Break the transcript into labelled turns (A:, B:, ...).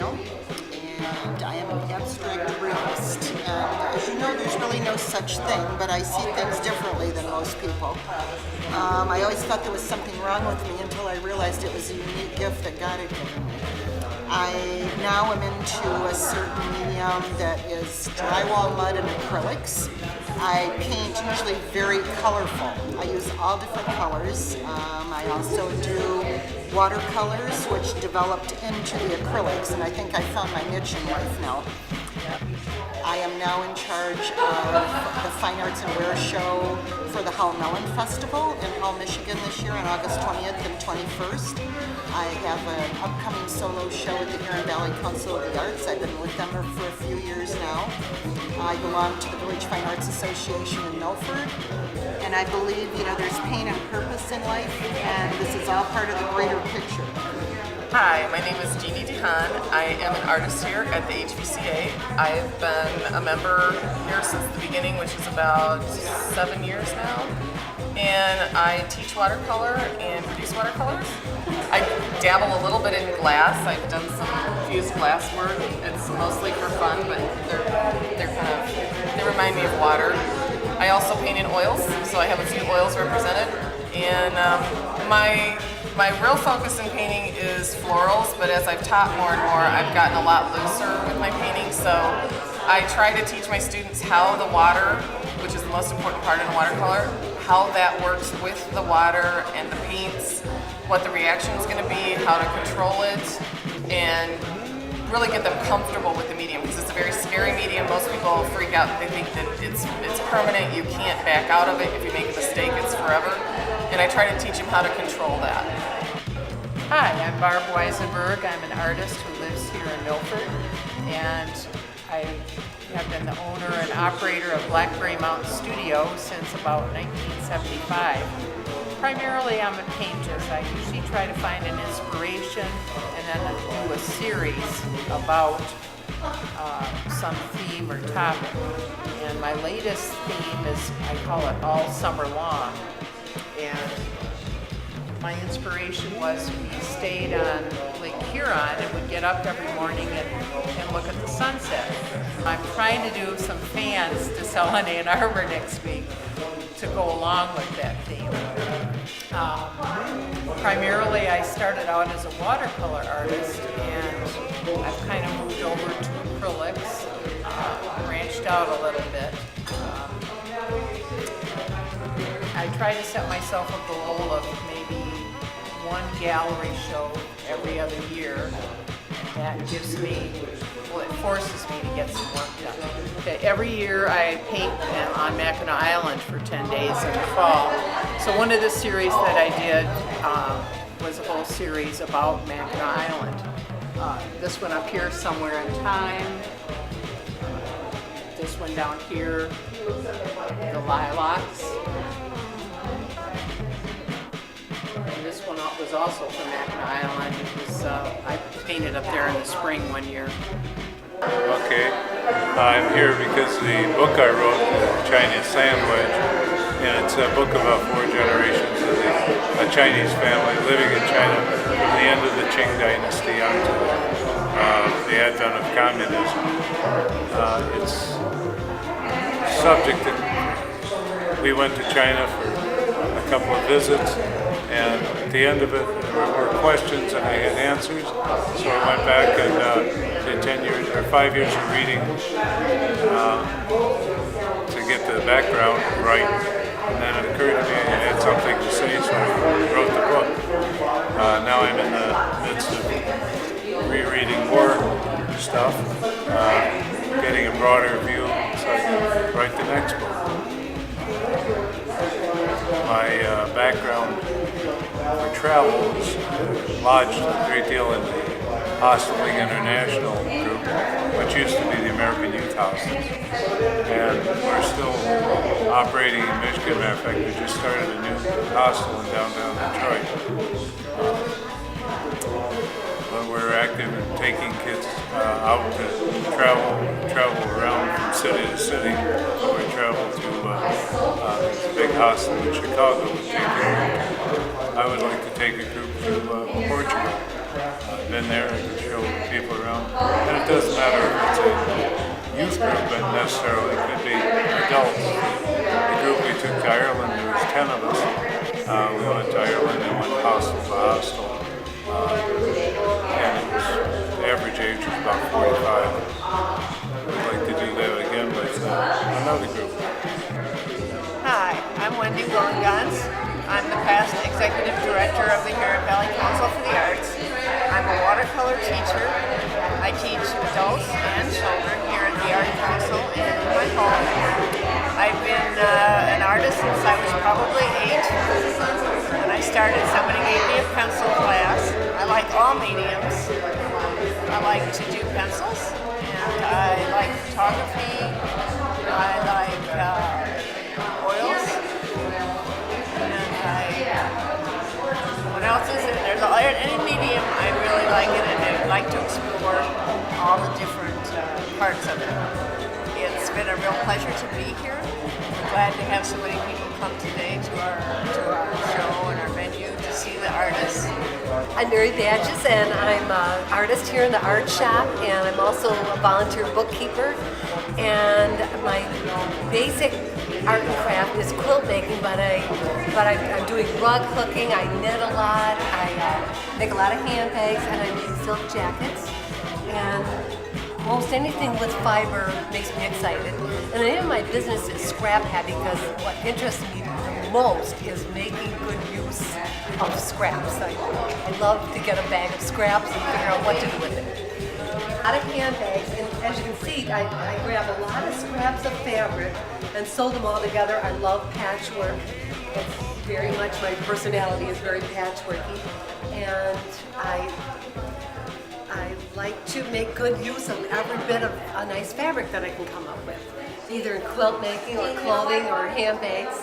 A: O'Neill, and I am an abstract realist. And as you know, there's really no such thing, but I see things differently than most people. I always thought there was something wrong with me until I realized it was a unique gift that God had given me. I now am into a certain medium that is drywall, mud, and acrylics. I paint usually very colorful. I use all different colors. I also do watercolors, which developed into the acrylics, and I think I found my niche in life now. I am now in charge of the Fine Arts and Wear Show for the Hull Melon Festival in Hull, Michigan this year on August 20th and 21st. I have an upcoming solo show at the Huron Valley Council of the Arts. I've been with them for a few years now. I belong to the Village Fine Arts Association in Milford, and I believe there's pain and purpose in life, and this is all part of the greater picture.
B: Hi, my name is Jeannie DeHaan. I am an artist here at the HVCA. I've been a member here since the beginning, which is about 7 years now. And I teach watercolor and produce watercolors. I dabble a little bit in glass. I've done some fused glass work. It's mostly for fun, but they remind me of water. I also paint in oils, so I have a few oils represented. And my real focus in painting is florals, but as I've taught more and more, I've gotten a lot looser with my painting. So I try to teach my students how the water, which is the most important part in a watercolor, how that works with the water and the paints, what the reaction is going to be, how to control it, and really get them comfortable with the medium, because it's a very scary medium. Most people freak out. They think that it's permanent. You can't back out of it. If you make a mistake, it's forever. And I try to teach them how to control that.
C: Hi, I'm Barb Weisenberg. I'm an artist who lives here in Milford, and I have been the owner and operator of Blackberry Mountain Studio since about 1975. Primarily, I'm a painter. I usually try to find an inspiration and then do a series about some theme or topic. And my latest theme is, I call it All Summer Long. And my inspiration was we stayed on Lake Huron and would get up every morning and look at the sunset. I'm trying to do some fans to sell in Ann Arbor next week to go along with that theme. Primarily, I started out as a watercolor artist, and I've kind of moved over to acrylics, branched out a little bit. I try to set myself a goal of maybe one gallery show every other year. That gives me, it forces me to get some work done. Okay, every year I paint on Mackinac Island for 10 days in the fall. So one of the series that I did was a whole series about Mackinac Island. This one up here, Somewhere in Time. This one down here, The Lilacs. And this one was also from Mackinac Island. It was, I painted up there in the spring one year.
D: Okay, I'm here because the book I wrote, The Chinese Sandwich, and it's a book about 4 generations of a Chinese family living in China from the end of the Qing dynasty on to the advent of communism. It's subject that we went to China for a couple of visits, and at the end of it there were questions and I had answers, so I went back and did 10 years or 5 years of reading to get the background right, and then it occurred to me I had something to say, so I wrote the book. Now I'm in the midst of rereading more stuff, getting a broader view so I can write the next book. My background for travel is lodged a great deal in the Hosteling International group, which used to be the American Youth Hostels. And we're still operating in Michigan. Matter of fact, we just started a new hostel in downtown Detroit. But we're active in taking kids out to travel around from city to city. We travel to a big hostel in Chicago. I would like to take a group to Portugal. been there, I can show people around. And it doesn't matter if it's a youth group, but necessarily it could be adults. The group we took to Ireland, there was 10 of us. We went to Ireland and went hostel to hostel. And it was, the average age was about 45. We'd like to do that again with another group.
E: Hi, I'm Wendy Willengans. I'm the past executive director of the Huron Valley Council for the Arts. I'm a watercolor teacher. I teach adults and children here at the Art Council in my home. I've been an artist since I was probably 8. When I started, somebody gave me a pencil class. I like all mediums. I like to do pencils, and I like photography. I like oils, and what else is it? There's any medium I really like it, and I like to explore all the different parts of it. It's been a real pleasure to be here. I'm glad to have so many people come today to our show and our venue to see the artists.
F: I'm Mary Badges, and I'm an artist here in the art shop, and I'm also a volunteer bookkeeper. And my basic art and craft is quilt making, but I'm doing rug hooking. I knit a lot. I make a lot of handbags, and I make silk jackets. And most anything with fiber makes me excited. And the name of my business is Scrap Happy because what interests me the most is making good use of scraps. I love to get a bag of scraps and figure out what to do with it. A lot of handbags, and as you can see, I grab a lot of scraps of fabric and sew them all together. I love patchwork. It's very much my personality is very patchworky, and I like to make good use of every bit of a nice fabric that I can come up with, either in quilt making or clothing or handbags.